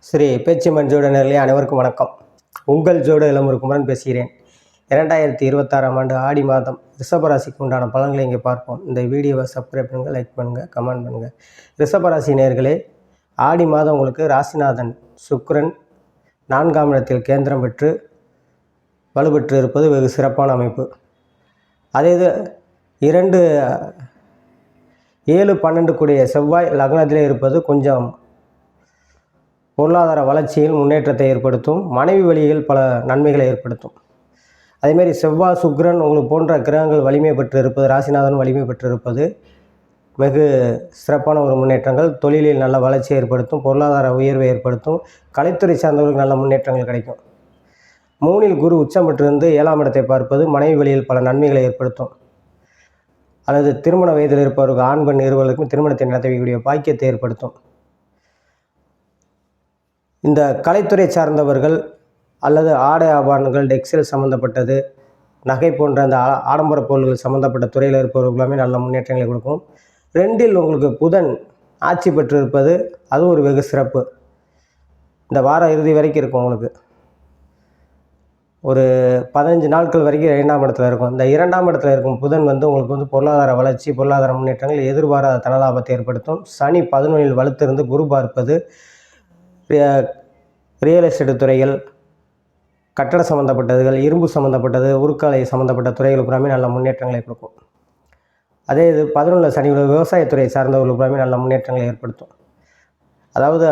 ஸ்ரீ பேச்சியம்மன் ஜோட நேரிலே அனைவருக்கும் வணக்கம். உங்கள் ஜோட இளமுருக்குமரன் பேசுகிறேன். 2026ஆம் ஆண்டு ஆடி மாதம் ரிஷபராசிக்கு உண்டான பலன்களை இங்கே பார்ப்போம். இந்த வீடியோவை சப்ஸ்கிரைப் பண்ணுங்கள், லைக் பண்ணுங்கள், கமெண்ட் பண்ணுங்கள். ரிஷபராசி நேயர்களே, ஆடி மாதம் உங்களுக்கு ராசிநாதன் சுக்கிரன் 4ஆம் இடத்தில் கேந்திரம் பெற்று வலுப்பெற்று இருப்பது வெகு சிறப்பான அமைப்பு. அதே இது 2-7-12 கூடிய செவ்வாய் லக்னத்திலே இருப்பது கொஞ்சம் பொருளாதார வளர்ச்சியில் முன்னேற்றத்தை ஏற்படுத்தும். மனைவி வழியில் பல நன்மைகளை ஏற்படுத்தும். அதேமாரி செவ்வாய் சுக்கிரன் உங்களுக்கு போன்ற கிரகங்கள் வலிமை பெற்று இருப்பது, ராசிநாதன் வலிமை பெற்று இருப்பது வெகு சிறப்பான ஒரு முன்னேற்றங்கள். தொழிலில் நல்ல வளர்ச்சியை ஏற்படுத்தும், பொருளாதார உயர்வை ஏற்படுத்தும், கலைத்துறை சார்ந்தவர்களுக்கு நல்ல முன்னேற்றங்கள் கிடைக்கும். 3இல் குரு உச்சம் பெற்றிருந்து 7ஆம் இடத்தை பார்ப்பது மனைவி வழியில் பல நன்மைகளை ஏற்படுத்தும். அல்லது திருமண வயதில் இருப்பவர்கள் ஆண் பெண் இருவர்களுக்கும் திருமணத்தை நடத்தக்கூடிய பாக்கியத்தை ஏற்படுத்தும். இந்த கலைத்துறை சார்ந்தவர்கள் அல்லது ஆடை ஆபரணங்கள், டெக்ஸ்டைல் சம்மந்தப்பட்டது, நகை போன்ற அந்த ஆடம்பர பொருள்கள் சம்மந்தப்பட்ட துறையில் இருப்பவர்களுமே நல்ல முன்னேற்றங்களை கொடுக்கும். 2இல் உங்களுக்கு புதன் ஆட்சி பெற்று இருப்பது அது ஒரு வெகு சிறப்பு. இந்த வார இறுதி வரைக்கும் இருக்கும். உங்களுக்கு ஒரு 15 நாட்கள் வரைக்கும் 2ஆம் இடத்துல இருக்கும். இந்த 2ஆம் இடத்துல இருக்கும் புதன் உங்களுக்கு பொருளாதார வளர்ச்சி, பொருளாதார முன்னேற்றங்கள், எதிர்பாராத தனலாபத்தை ஏற்படுத்தும். சனி 11இல் வலுத்திருந்து குரு பார்ப்பது ரியல் எஸ்டேட் துறைகள், கட்டட சம்மந்தப்பட்டதுகள், இரும்பு சம்மந்தப்பட்டது, உருக்காலை சம்மந்தப்பட்ட துறைகள் புறாமே நல்ல முன்னேற்றங்களை கொடுக்கும். அதே இது 11 சனி விவசாயத்துறை சார்ந்தவர்கள் புறாமே நல்ல முன்னேற்றங்களை ஏற்படுத்தும். அதாவது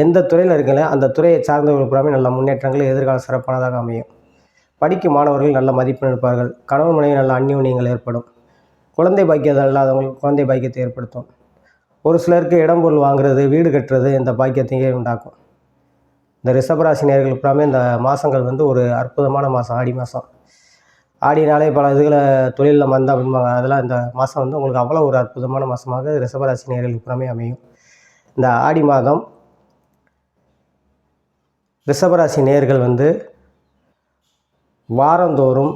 எந்த துறையில் இருக்கீங்களோ அந்த துறையை சார்ந்தவர்கள் புறாமே நல்ல முன்னேற்றங்கள் எதிர்கால சிறப்பானதாக அமையும். படிக்கும் மாணவர்கள் நல்ல மதிப்பெண் எடுப்பார்கள். கணவன் மனைவி நல்ல அந்யோன்யங்கள் ஏற்படும். குழந்தை பாக்கியம் இல்லாதவங்களுக்கு குழந்தை பாக்கியத்தை ஏற்படுத்தும். ஒரு சிலருக்கு இடம் பொருள் வாங்குறது, வீடு கட்டுறது இந்த பாக்கியத்தையே உண்டாக்கும். இந்த ரிஷபராசி நேயர்களுக்கு புறாமே இந்த மாதங்கள் ஒரு அற்புதமான மாதம். ஆடி மாதம், ஆடினாலே பல இதுகளை தொழிலில் மந்த அப்படிம்பாங்க. அதெல்லாம் இந்த மாதம் உங்களுக்கு அவ்வளோ ஒரு அற்புதமான மாதமாக ரிஷபராசி நேயர்களுக்கு புறாமே அமையும். இந்த ஆடி மாதம் ரிஷபராசி நேயர்கள் வாரந்தோறும்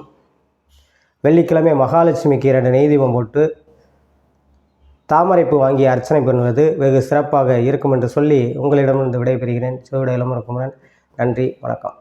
வெள்ளிக்கிழமை மகாலட்சுமிக்கு 2 நெய் தீபம் போட்டு தாமரைப்பூ வாங்கி அர்ச்சனை பண்ணுவது வெகு சிறப்பாக இருக்கும் என்று சொல்லி உங்களிடமிருந்து விடைபெறுகிறேன். சிவட இளமுருக்குமரன். நன்றி, வணக்கம்.